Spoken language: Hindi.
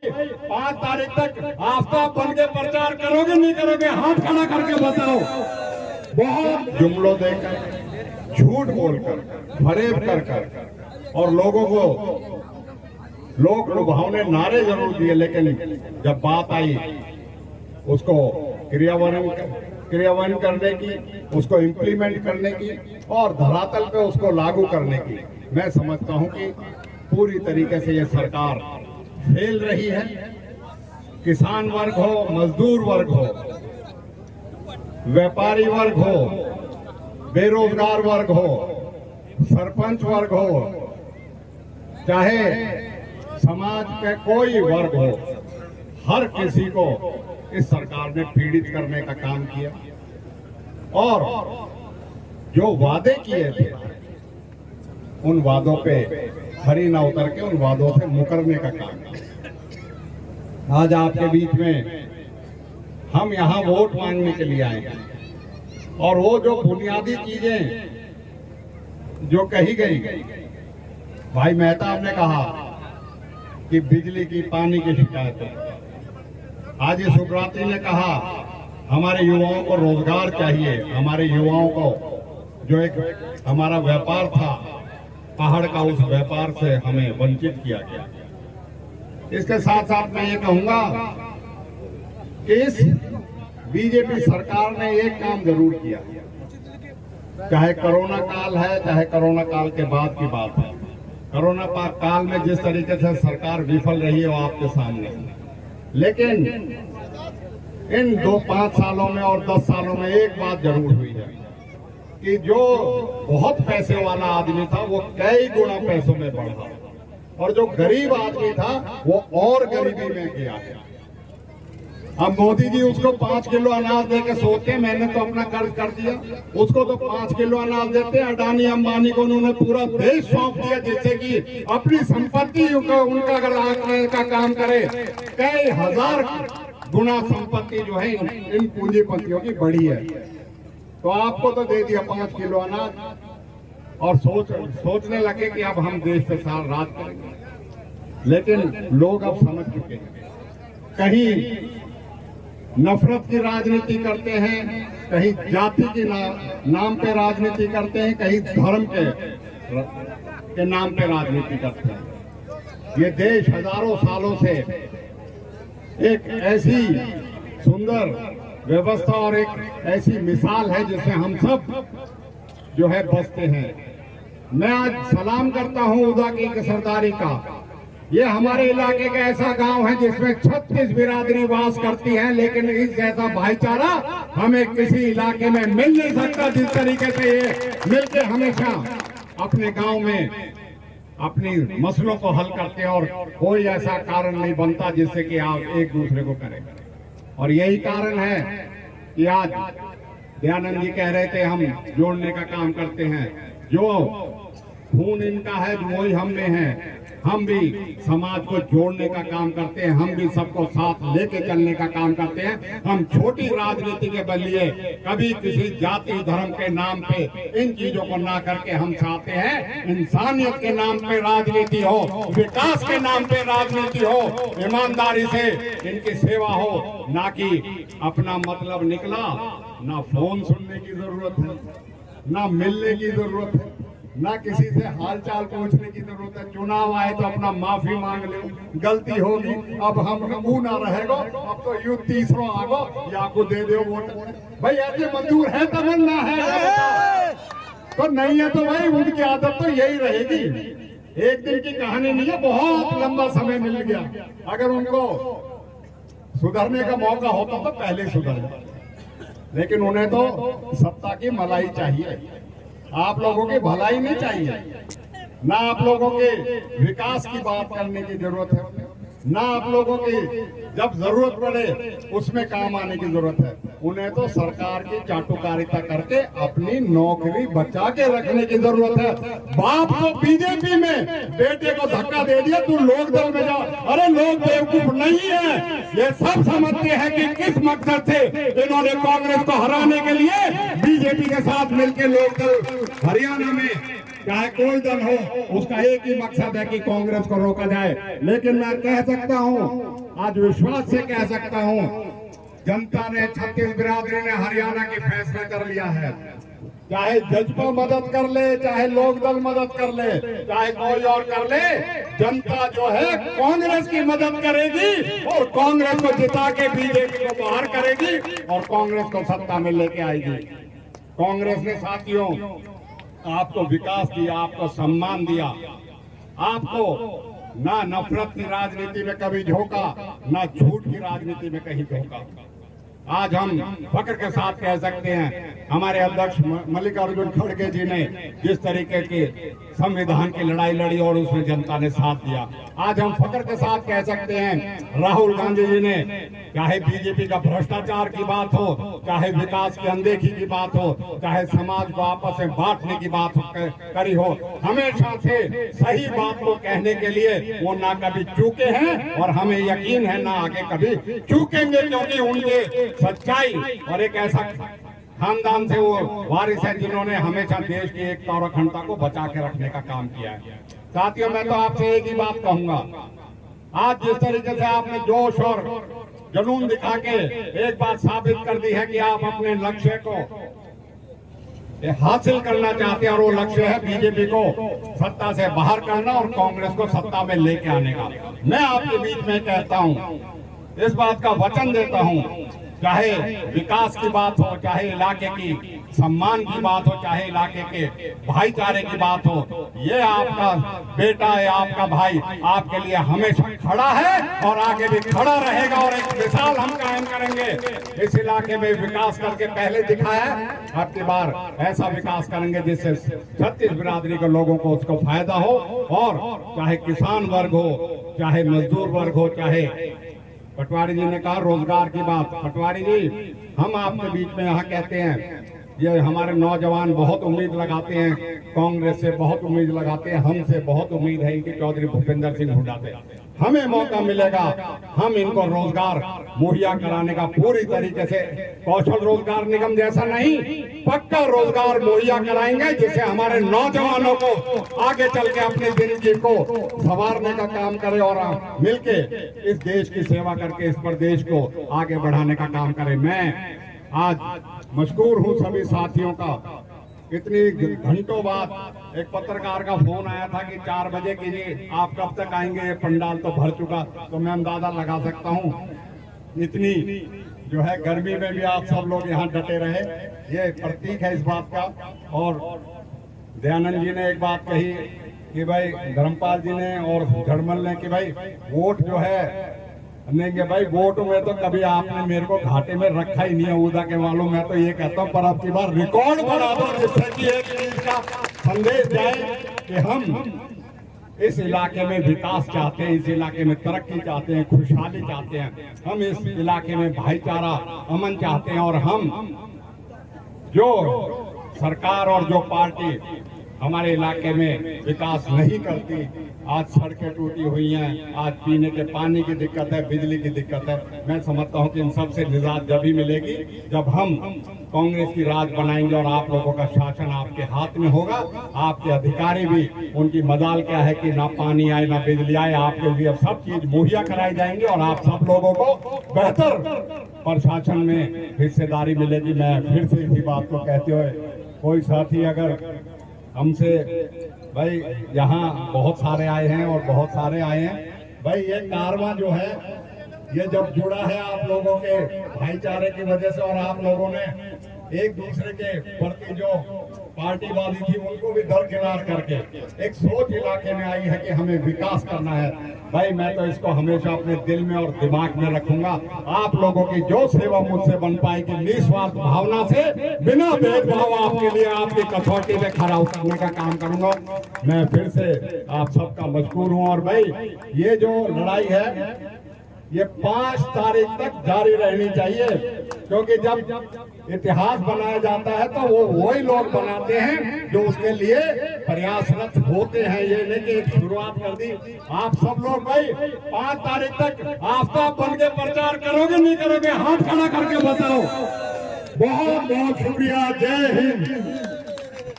5 तारीख तक आफ्ताब बन के प्रचार करोगे नहीं करोगे? हाथ खड़ा करके बताओ। बहुत जुमलों देकर, झूठ बोलकर, फरेब कर और लोगों को लोक लुभावने नारे जरूर दिए, लेकिन जब बात आई उसको क्रियान्वयन करने की, उसको इम्प्लीमेंट करने की और धरातल पे उसको लागू करने की, मैं समझता हूं कि पूरी तरीके से ये सरकार फेल रही है। किसान वर्ग हो, मजदूर वर्ग हो, व्यापारी वर्ग हो, बेरोजगार वर्ग हो, सरपंच वर्ग हो, चाहे समाज के कोई वर्ग हो, हर किसी को इस सरकार ने पीड़ित करने का काम किया और जो वादे किए थे उन वादों पे खरी ना उतर के उन वादों से मुकरने का काम किया। आज आपके बीच में हम यहाँ वोट मांगने के लिए आए हैं और वो जो बुनियादी चीजें जो कही गई, भाई मेहता ने कहा कि बिजली की, पानी की शिकायत है। आज ये सुब्राती ने कहा हमारे युवाओं को रोजगार चाहिए, हमारे युवाओं को जो एक हमारा व्यापार था पहाड़ का, उस व्यापार से हमें वंचित किया गया। इसके साथ साथ मैं ये कहूंगा कि इस बीजेपी सरकार ने एक काम जरूर किया, चाहे कोरोना काल है, चाहे कोरोना काल के बाद की बात है। कोरोना काल में जिस तरीके से सरकार विफल रही है वो आपके सामने है, लेकिन इन 2-5 सालों में और 10 सालों में एक बात जरूर हुई है कि जो बहुत पैसे वाला आदमी था वो कई गुना पैसों में बढ़ा और जो गरीब आदमी था वो और गरीबी में गया है। अब मोदी जी उसको 5 किलो अनाज देके सोचते मैंने तो अपना कर्ज कर दिया, उसको तो 5 किलो अनाज देते। अडानी अंबानी को उन्होंने पूरा देश सौंप दिया, जिससे कि अपनी संपत्ति उनका अगर आंकने का काम करे, कई हजार गुना संपत्ति जो है इन पूंजीपतियों की बढ़ी है। तो आपको तो दे दिया 5 किलो अनाज और सोचने लगे कि अब हम देश पे सारा राज करेंगे। लेकिन लोग अब समझ चुके हैं, कहीं नफरत की राजनीति करते हैं, कहीं जाति के नाम पे राजनीति करते हैं, कहीं धर्म के नाम पे राजनीति करते हैं। ये देश हजारों सालों से एक ऐसी सुंदर व्यवस्था और एक ऐसी मिसाल है जिसमें हम सब जो है बसते हैं। मैं आज सलाम करता हूं उदा की सरदारी का। ये हमारे इलाके का ऐसा गांव है जिसमें 36 बिरादरी वास करती है, लेकिन इस जैसा भाईचारा हमें किसी इलाके में मिल नहीं सकता जिस तरीके से ये मिलके हमेशा अपने गांव में अपनी मसलों को हल करते हैं और कोई ऐसा कारण नहीं बनता जिससे कि आप एक दूसरे को करें। और यही कारण है कि आज दयानंद जी कह रहे थे हम जोड़ने का काम करते हैं। जो खून इनका है वही हम में है। हम भी समाज को जोड़ने का काम करते हैं, हम भी सबको साथ लेके चलने का काम करते हैं। हम छोटी राजनीति के बदले कभी किसी जाति धर्म के नाम पे इन चीजों को ना करके हम चाहते हैं इंसानियत के नाम पे राजनीति हो, विकास के नाम पे राजनीति हो, ईमानदारी से इनकी सेवा हो, ना कि अपना मतलब निकला। ना फोन सुनने की जरूरत है, ना मिलने की जरूरत है, ना किसी से हालचाल पूछने की जरूरत है। चुनाव आए तो अपना माफी मांग लो, गलती होगी अब हम ना रहेगा, अब तो युद्ध तीसरा आगो या को दे दो वोट। भाई ऐसे मंजूर है तमन्ना है तो नहीं है तो भाई उनकी आदत तो यही रहेगी। एक दिन की कहानी नहीं है, बहुत लंबा समय मिल गया। अगर उनको सुधरने का मौका होता तो पहले सुधर जाए, लेकिन उन्हें तो सत्ता की मलाई चाहिए, आप लोगों की भलाई नहीं चाहिए। ना आप लोगों के विकास की बात करने की जरूरत है, ना आप लोगों की जब जरूरत पड़े उसमें काम आने की जरूरत है। उन्हें तो सरकार की चाटुकारिता करके अपनी नौकरी बचा के रखने की जरूरत है। बाप को बीजेपी में, बेटे को धक्का दे दिया तू लोक दल में जाओ। अरे लोग बेवकूफ नहीं है, ये सब समझते हैं कि किस मकसद से इन्होंने कांग्रेस को हराने के लिए बीजेपी के साथ मिलकर लोक दल हरियाणा में चाहे कोई दल हो, उसका एक ही मकसद है कि कांग्रेस को रोका जाए। लेकिन मैं कह सकता हूँ, आज विश्वास से कह सकता हूँ, जनता ने, छत्तीस बिरादरी ने हरियाणा की फैसला कर लिया है। चाहे जजपा मदद कर ले, चाहे लोकदल मदद कर ले, चाहे कोई और कर ले, जनता जो है कांग्रेस की मदद करेगी और कांग्रेस को जिता के बीजेपी को बाहर करेगी और कांग्रेस को सत्ता में लेके आएगी। कांग्रेस ने साथियों आपको विकास दिया, आपको सम्मान दिया, आपको ना नफरत की राजनीति में कभी झोंका, ना झूठ की राजनीति में कहीं झोंका। आज हम फक्र के साथ कह सकते हैं, हमारे अध्यक्ष मल्लिकार्जुन खड़गे जी ने जिस तरीके की संविधान की लड़ाई लड़ी और उसमें जनता ने साथ दिया। आज हम फक्र के साथ कह सकते हैं, राहुल गांधी जी ने, चाहे बीजेपी का भ्रष्टाचार की बात हो, चाहे विकास की अनदेखी की बात हो, चाहे समाज को आपस में बांटने की बात करी हो, हमेशा से सही बात को कहने के लिए वो ना कभी चूके हैं और हमें यकीन है ना आगे कभी चूकेंगे, क्योंकि उनके सच्चाई और एक ऐसा खानदान से वो वारिस है जिन्होंने हमेशा देश की एकता और अखंडता को बचा के रखने का काम किया है। साथियों, मैं तो आपसे एक ही बात कहूंगा, आज जिस तरीके से आपने जोश और जुनून दिखा के एक बात साबित कर दी है कि आप अपने लक्ष्य को हासिल करना चाहते हैं और वो लक्ष्य है बीजेपी को सत्ता से बाहर करना और कांग्रेस को सत्ता में लेके आने का। मैं आपके बीच में कहता हूं, इस बात का वचन देता हूं, चाहे विकास की बात हो, चाहे इलाके की सम्मान की बात हो, चाहे इलाके के भाईचारे की बात हो, ये आपका बेटा है, आपका भाई आपके लिए हमेशा खड़ा है और आगे भी खड़ा रहेगा और एक मिसाल हम कायम करेंगे। इस इलाके में विकास करके पहले दिखाया, अब की बार ऐसा विकास करेंगे जिससे छत्तीस बिरादरी के लोगों को उसको फायदा हो, और चाहे किसान वर्ग हो, चाहे मजदूर वर्ग हो, चाहे पटवारी जी ने कहा रोजगार की बात। पटवारी जी, हम आपके बीच में यहाँ कहते हैं, ये हमारे नौजवान बहुत उम्मीद लगाते हैं, कांग्रेस से बहुत उम्मीद लगाते हैं, हमसे बहुत उम्मीद है इनकी चौधरी भूपेंद्र सिंह हुड्डा से। हमें मौका मिलेगा, हम इनको रोजगार मुहैया कराने का पूरी तरीके से, कौशल रोजगार निगम जैसा नहीं, पक्का रोजगार मुहैया कराएंगे जिससे हमारे नौजवानों को आगे चल के अपनी जिंदगी को संवारने का काम करे और मिलके इस देश की सेवा करके इस प्रदेश को आगे बढ़ाने का काम करें। मैं आज मशकूर हूँ सभी साथियों का। इतनी घंटों बाद एक पत्रकार का फोन आया था कि 4 बजे के लिए आप कब तक आएंगे, ये पंडाल तो भर चुका। तो मैं अंदाजा लगा सकता हूँ, इतनी जो है गर्मी में भी आप सब लोग यहाँ डटे रहे, ये प्रतीक है इस बात का। और दयानंद जी ने एक बात कही कि भाई, धर्मपाल जी ने और झड़मल ने, कि भाई वोट जो है नहीं कि भाई वोट में तो कभी आपने मेरे को घाटे में रखा ही नहीं है उदा के मालूम। मैं तो ये कहता हूँ, पर अब की बार रिकॉर्ड बना दो जिससे कि एक चीज का संदेश जाए कि हम इस इलाके में विकास चाहते हैं, इस इलाके में तरक्की चाहते हैं, खुशहाली चाहते हैं, हम इस इलाके में भाईचारा, अमन चाहते हैं। और हम जो सरकार और जो पार्टी हमारे इलाके में विकास नहीं करती, आज सड़कें टूटी हुई हैं, आज पीने के पानी की दिक्कत है, बिजली की दिक्कत है, मैं समझता हूं कि इन सब से निजात जब ही मिलेगी जब हम कांग्रेस की राज बनाएंगे और आप लोगों का शासन आपके हाथ में होगा। आपके अधिकारी भी, उनकी मजाल क्या है कि ना पानी आए ना बिजली आए, आपके लिए सब चीज मुहैया कराई जाएंगे और आप सब लोगों को बेहतर प्रशासन में हिस्सेदारी मिलेगी। मैं फिर से इसी बात को कहते हुए, कोई साथी अगर हमसे, भाई यहाँ बहुत सारे आए हैं और बहुत सारे आए हैं, भाई ये कारवां जो है ये जब जुड़ा है आप लोगों के भाईचारे की वजह से, और आप लोगों ने एक दूसरे के प्रति जो पार्टीवादी थी उनको भी दरकिनार करके एक सोच इलाके में आई है कि हमें विकास करना है। भाई मैं तो इसको हमेशा अपने दिल में और दिमाग में रखूंगा। आप लोगों की जो सेवा मुझसे बन पाएगी, निस्वार्थ भावना से, बिना भेदभाव आपके लिए आपकी कसौटी में खरा उतरने का काम करूंगा। मैं फिर से आप सबका मशकूर हूं। और भाई ये जो लड़ाई है ये 5 तारीख तक जारी रहनी चाहिए, क्योंकि जब इतिहास बनाया जाता है तो वो वही लोग बनाते हैं जो उसके लिए प्रयासरत होते हैं। ये नहीं कि एक शुरुआत कर दी। आप सब लोग भाई 5 तारीख तक आफ्ताब बन के प्रचार करोगे नहीं करोगे, हाथ खड़ा करके बताओ। बहुत बहुत शुक्रिया। जय हिंद।